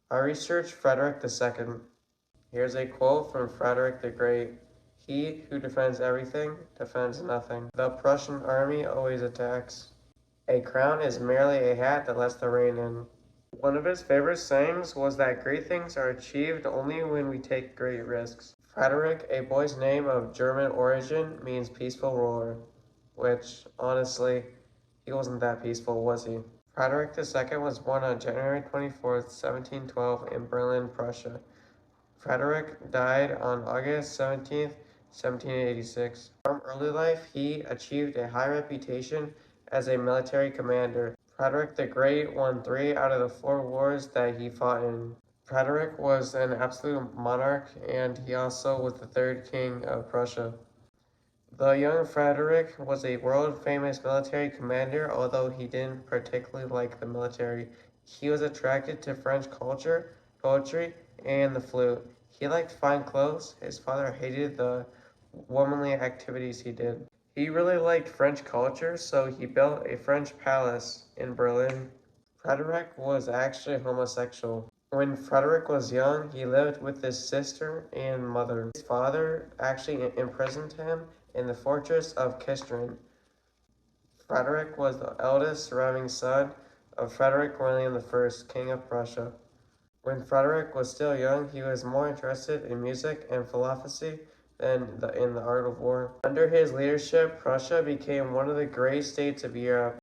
I researched Frederick II. Here's a quote from Frederick the Great. He who defends everything defends nothing. The Prussian army always attacks. A crown is merely a hat that lets the rain in. One of his favorite sayings was that great things are achieved only when we take great risks. Frederick, a boy's name of German origin, means peaceful ruler, which, honestly, he wasn't that peaceful, was he? Frederick II was born on January 24th, 1712 in Berlin, Prussia. Frederick died on August 17th, 1786. From early life, he achieved a high reputation as a military commander. Frederick the Great won 3 out of the 4 wars that he fought in. Frederick was an absolute monarch, and he also was the 3rd king of Prussia. The young Frederick was a world-famous military commander, although he didn't particularly like the military. He was attracted to French culture, poetry, and the flute. He liked fine clothes. His father hated the womanly activities he did. He really liked French culture, so he built a French palace in Berlin. Frederick was actually homosexual. When Frederick was young, he lived with his sister and mother. His father actually imprisoned him in the fortress of Kistrin. Frederick was the eldest surviving son of Frederick William I, King of Prussia. When Frederick was still young, he was more interested in music and philosophy than in the art of war. Under his leadership, Prussia became one of the great states of Europe.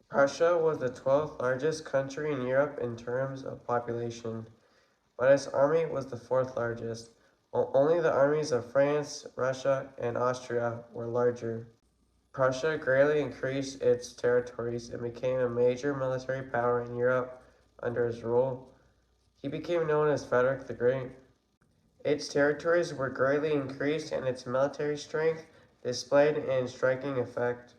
Prussia was the 12th largest country in Europe in terms of population, but its army was the 4th largest. Only the armies of France, Russia, and Austria were larger. Prussia greatly increased its territories and became a major military power in Europe under his rule. He became known as Frederick the Great. Its territories were greatly increased and its military strength displayed in striking effect.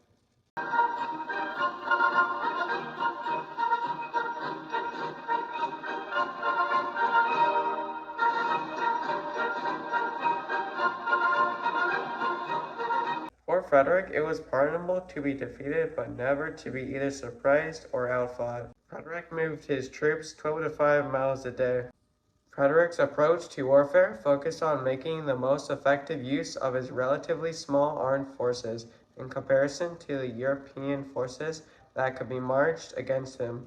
For Frederick, it was pardonable to be defeated, but never to be either surprised or outfought. Frederick moved his troops 12 to 5 miles a day. Frederick's approach to warfare focused on making the most effective use of his relatively small armed forces in comparison to the European forces that could be marched against him.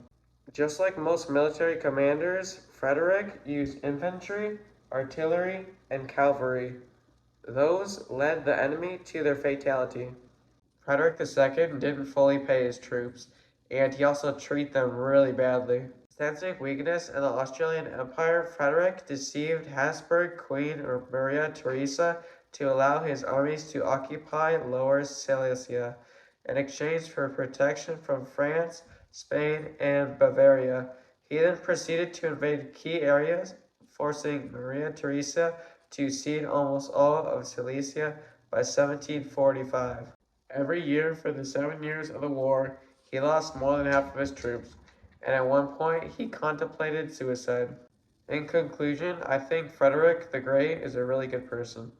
Just like most military commanders, Frederick used infantry, artillery, and cavalry. Those led the enemy to their fatality. Frederick II didn't fully pay his troops, and he also treated them really badly. Sensing weakness in the Austrian Empire, Frederick deceived Habsburg Queen Maria Theresa to allow his armies to occupy Lower Silesia in exchange for protection from France, Spain, and Bavaria. He then proceeded to invade key areas, forcing Maria Theresa to cede almost all of Silesia by 1745. Every year for the 7 years of the war, he lost more than half of his troops, and at one point he contemplated suicide. In conclusion, I think Frederick the Great is a really good person.